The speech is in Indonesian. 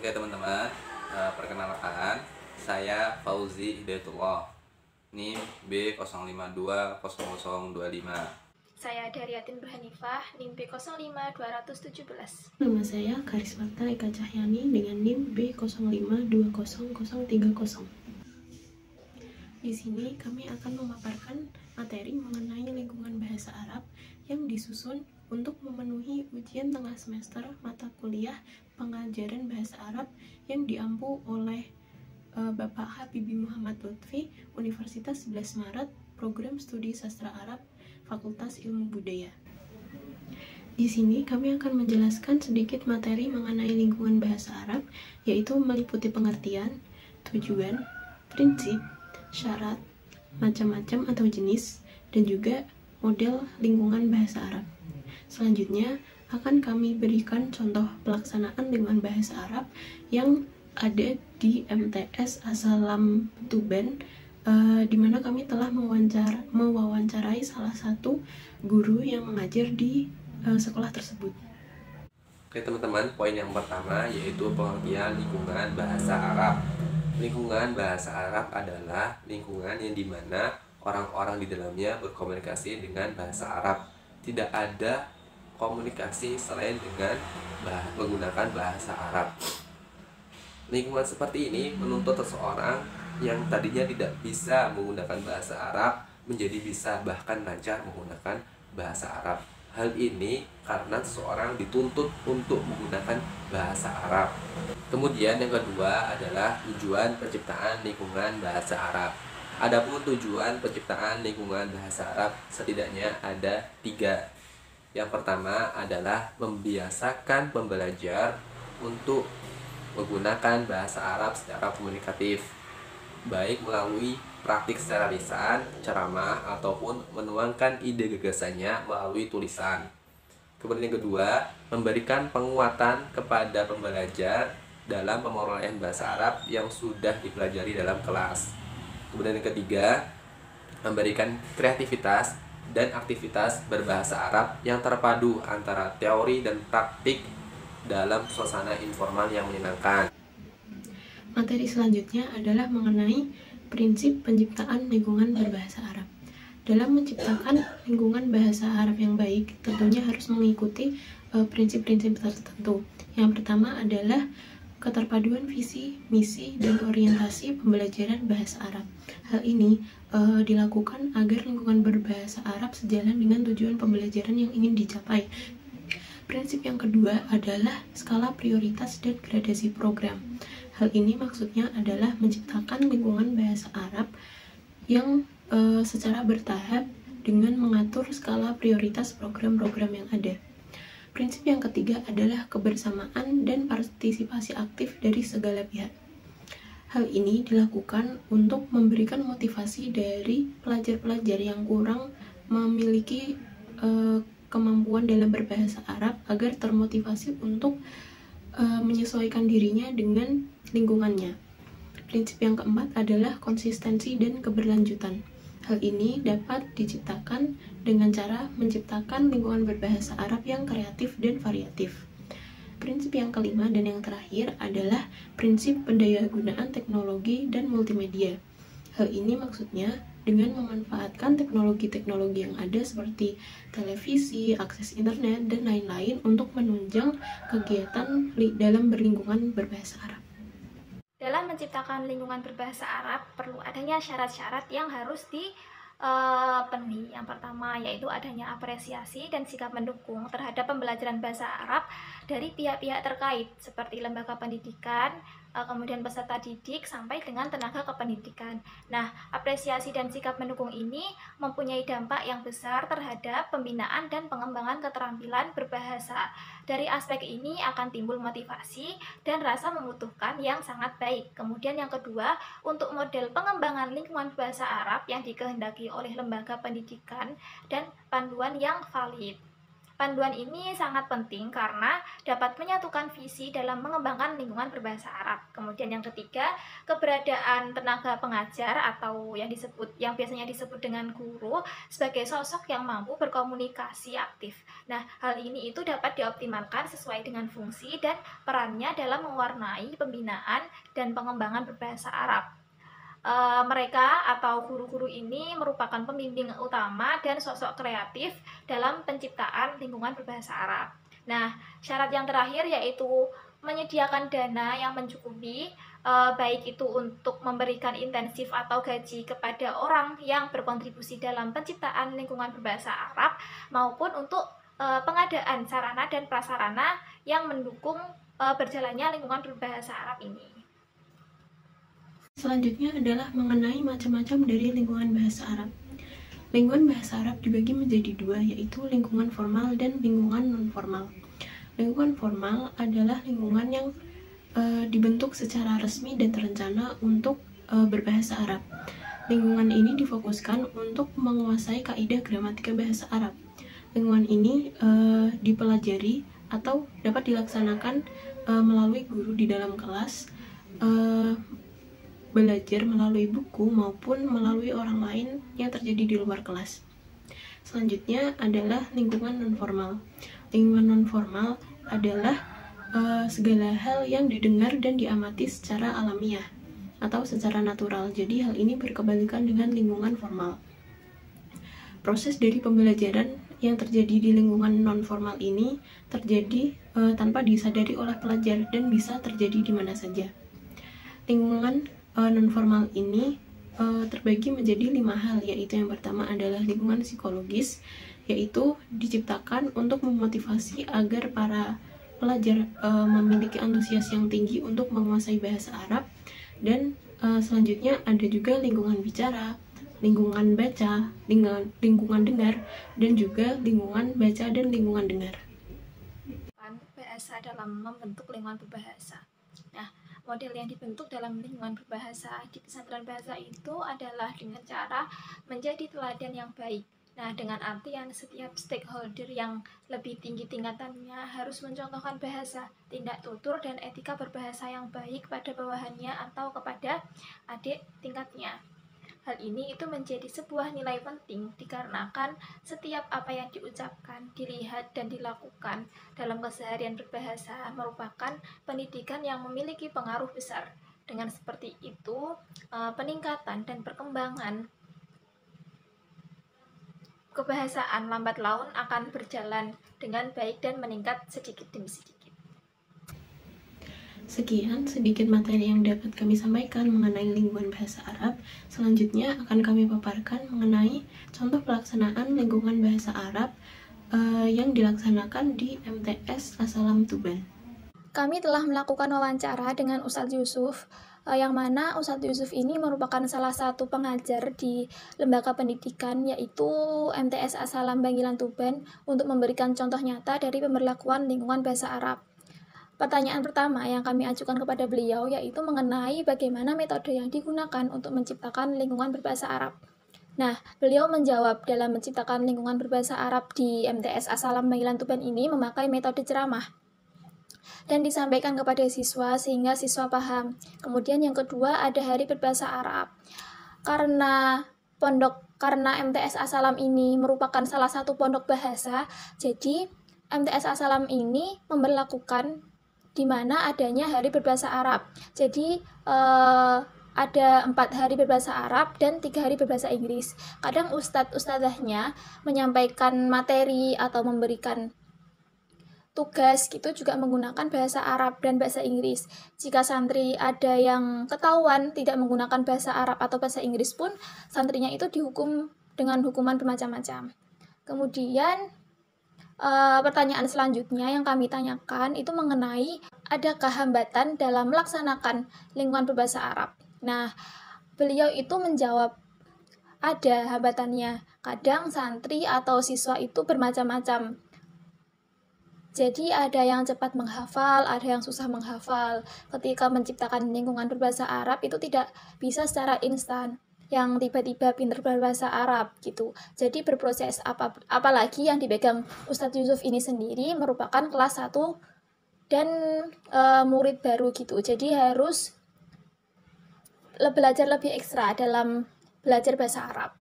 Oke teman-teman, perkenalkan saya Fauzi Hidayatullah, NIM B05200025. Saya Daryatin Berhanifah, NIM B05217. Nama saya Karismata Eka Cahyani dengan NIM B05200030. Di sini kami akan memaparkan materi mengenai lingkungan bahasa Arab yang disusun untuk memenuhi ujian tengah semester mata kuliah pengajaran bahasa Arab yang diampu oleh Bapak Habibie Muhammad Lutfi, Universitas 11 Maret, Program Studi Sastra Arab, Fakultas Ilmu Budaya. Di sini kami akan menjelaskan sedikit materi mengenai lingkungan bahasa Arab, yaitu meliputi pengertian, tujuan, prinsip, syarat, macam-macam atau jenis, dan juga model lingkungan bahasa Arab. Selanjutnya akan kami berikan contoh pelaksanaan lingkungan bahasa Arab yang ada di MTS Asalam Tuban, di mana kami telah mewawancarai salah satu guru yang mengajar di sekolah tersebut. Oke teman-teman, poin yang pertama yaitu pengertian lingkungan bahasa Arab. Lingkungan bahasa Arab adalah lingkungan yang dimana orang-orang di dalamnya berkomunikasi dengan bahasa Arab. Tidak ada komunikasi selain dengan menggunakan bahasa Arab. Lingkungan seperti ini menuntut seseorang yang tadinya tidak bisa menggunakan bahasa Arab menjadi bisa, bahkan lancar menggunakan bahasa Arab. Hal ini karena seseorang dituntut untuk menggunakan bahasa Arab. Kemudian yang kedua adalah tujuan penciptaan lingkungan bahasa Arab. Adapun tujuan penciptaan lingkungan bahasa Arab setidaknya ada 3. Yang pertama adalah membiasakan pembelajar untuk menggunakan bahasa Arab secara komunikatif, baik melalui praktik secara lisan, ceramah, ataupun menuangkan ide gagasannya melalui tulisan. Kemudian yang kedua, memberikan penguatan kepada pembelajar dalam pemerolehan bahasa Arab yang sudah dipelajari dalam kelas. Kemudian yang ketiga, memberikan kreativitas dan aktivitas berbahasa Arab yang terpadu antara teori dan praktik dalam suasana informal yang menyenangkan. Materi selanjutnya adalah mengenai prinsip penciptaan lingkungan berbahasa Arab. Dalam menciptakan lingkungan bahasa Arab yang baik, tentunya harus mengikuti prinsip-prinsip tertentu. Yang pertama adalah keterpaduan visi, misi, dan orientasi pembelajaran bahasa Arab. Hal ini dilakukan agar lingkungan berbahasa Arab sejalan dengan tujuan pembelajaran yang ingin dicapai. Prinsip yang kedua adalah skala prioritas dan gradasi program. Hal ini maksudnya adalah menciptakan lingkungan bahasa Arab yang secara bertahap dengan mengatur skala prioritas program-program yang ada. Prinsip yang ketiga adalah kebersamaan dan partisipasi aktif dari segala pihak. Hal ini dilakukan untuk memberikan motivasi dari pelajar-pelajar yang kurang memiliki kemampuan dalam berbahasa Arab agar termotivasi untuk menyesuaikan dirinya dengan lingkungannya. Prinsip yang keempat adalah konsistensi dan keberlanjutan. Hal ini dapat diciptakan dengan cara menciptakan lingkungan berbahasa Arab yang kreatif dan variatif. Prinsip yang kelima dan yang terakhir adalah prinsip pendayagunaan teknologi dan multimedia. Hal ini maksudnya dengan memanfaatkan teknologi-teknologi yang ada seperti televisi, akses internet, dan lain-lain untuk menunjang kegiatan dalam berlingkungan berbahasa Arab. Dalam menciptakan lingkungan berbahasa Arab, perlu adanya syarat-syarat yang harus dipenuhi. Yang pertama yaitu adanya apresiasi dan sikap mendukung terhadap pembelajaran bahasa Arab dari pihak-pihak terkait seperti lembaga pendidikan, kemudian peserta didik sampai dengan tenaga kependidikan. Nah, apresiasi dan sikap mendukung ini mempunyai dampak yang besar terhadap pembinaan dan pengembangan keterampilan berbahasa. Dari aspek ini akan timbul motivasi dan rasa membutuhkan yang sangat baik. Kemudian yang kedua, untuk model pengembangan lingkungan bahasa Arab yang dikehendaki oleh lembaga pendidikan dan panduan yang valid. Panduan ini sangat penting karena dapat menyatukan visi dalam mengembangkan lingkungan berbahasa Arab. Kemudian yang ketiga, keberadaan tenaga pengajar atau yang biasanya disebut dengan guru sebagai sosok yang mampu berkomunikasi aktif. Nah, hal ini itu dapat dioptimalkan sesuai dengan fungsi dan perannya dalam mewarnai pembinaan dan pengembangan berbahasa Arab. Mereka atau guru-guru ini merupakan pembimbing utama dan sosok kreatif dalam penciptaan lingkungan berbahasa Arab. Nah, syarat yang terakhir yaitu menyediakan dana yang mencukupi, baik itu untuk memberikan intensif atau gaji kepada orang yang berkontribusi dalam penciptaan lingkungan berbahasa Arab maupun untuk pengadaan sarana dan prasarana yang mendukung berjalannya lingkungan berbahasa Arab ini. Selanjutnya adalah mengenai macam-macam dari lingkungan bahasa Arab. Lingkungan bahasa Arab dibagi menjadi dua, yaitu lingkungan formal dan lingkungan non-formal. Lingkungan formal adalah lingkungan yang dibentuk secara resmi dan terencana untuk berbahasa Arab. Lingkungan ini difokuskan untuk menguasai kaidah gramatika bahasa Arab. Lingkungan ini dipelajari atau dapat dilaksanakan melalui guru di dalam kelas, belajar melalui buku maupun melalui orang lain yang terjadi di luar kelas. Selanjutnya adalah lingkungan non-formal. Lingkungan non-formal adalah segala hal yang didengar dan diamati secara alamiah atau secara natural. Jadi hal ini berkebalikan dengan lingkungan formal. Proses dari pembelajaran yang terjadi di lingkungan non-formal ini terjadi tanpa disadari oleh pelajar dan bisa terjadi di mana saja. Lingkungan non-formal ini terbagi menjadi 5 hal, yaitu yang pertama adalah lingkungan psikologis, yaitu diciptakan untuk memotivasi agar para pelajar memiliki antusias yang tinggi untuk menguasai bahasa Arab. Dan selanjutnya ada juga lingkungan bicara, lingkungan baca, lingkungan dengar, dan juga lingkungan baca dan lingkungan dengar. Bahasa dalam membentuk lingkungan berbahasa. Nah, model yang dibentuk dalam lingkungan berbahasa di pesantren bahasa itu adalah dengan cara menjadi teladan yang baik. Nah, dengan artian setiap stakeholder yang lebih tinggi tingkatannya harus mencontohkan bahasa, tindak tutur, dan etika berbahasa yang baik pada bawahannya atau kepada adik tingkatnya. Hal ini itu menjadi sebuah nilai penting dikarenakan setiap apa yang diucapkan, dilihat, dan dilakukan dalam keseharian berbahasa merupakan pendidikan yang memiliki pengaruh besar. Dengan seperti itu, peningkatan dan perkembangan kebahasaan lambat laun akan berjalan dengan baik dan meningkat sedikit demi sedikit. Sekian sedikit materi yang dapat kami sampaikan mengenai lingkungan bahasa Arab. Selanjutnya akan kami paparkan mengenai contoh pelaksanaan lingkungan bahasa Arab yang dilaksanakan di MTS Asalam Tuban. Kami telah melakukan wawancara dengan Ustadz Yusuf, yang mana Ustadz Yusuf ini merupakan salah satu pengajar di lembaga pendidikan yaitu MTS Asalam Banggilan Tuban untuk memberikan contoh nyata dari pemberlakuan lingkungan bahasa Arab. Pertanyaan pertama yang kami ajukan kepada beliau yaitu mengenai bagaimana metode yang digunakan untuk menciptakan lingkungan berbahasa Arab. Nah, beliau menjawab dalam menciptakan lingkungan berbahasa Arab di MTS Asalam Banggilan Tuban ini memakai metode ceramah dan disampaikan kepada siswa sehingga siswa paham. Kemudian yang kedua ada hari berbahasa Arab. Karena MTS Asalam ini merupakan salah satu pondok bahasa, jadi MTS Asalam ini memberlakukan di mana adanya hari berbahasa Arab. Jadi ada 4 hari berbahasa Arab dan 3 hari berbahasa Inggris. Kadang ustadzahnya menyampaikan materi atau memberikan tugas gitu juga menggunakan bahasa Arab dan bahasa Inggris. Jika santri ada yang ketahuan tidak menggunakan bahasa Arab atau bahasa Inggris pun, santrinya itu dihukum dengan hukuman bermacam-macam. Kemudian pertanyaan selanjutnya yang kami tanyakan itu mengenai adakah hambatan dalam melaksanakan lingkungan berbahasa Arab. Nah, beliau itu menjawab ada hambatannya. Kadang santri atau siswa itu bermacam-macam. Jadi ada yang cepat menghafal, ada yang susah menghafal. Ketika menciptakan lingkungan berbahasa Arab itu tidak bisa secara instan. yang tiba-tiba pinter berbahasa Arab gitu. Jadi berproses apalagi yang dipegang Ustadz Yusuf ini sendiri merupakan kelas 1 dan murid baru gitu. Jadi harus belajar lebih ekstra dalam belajar bahasa Arab.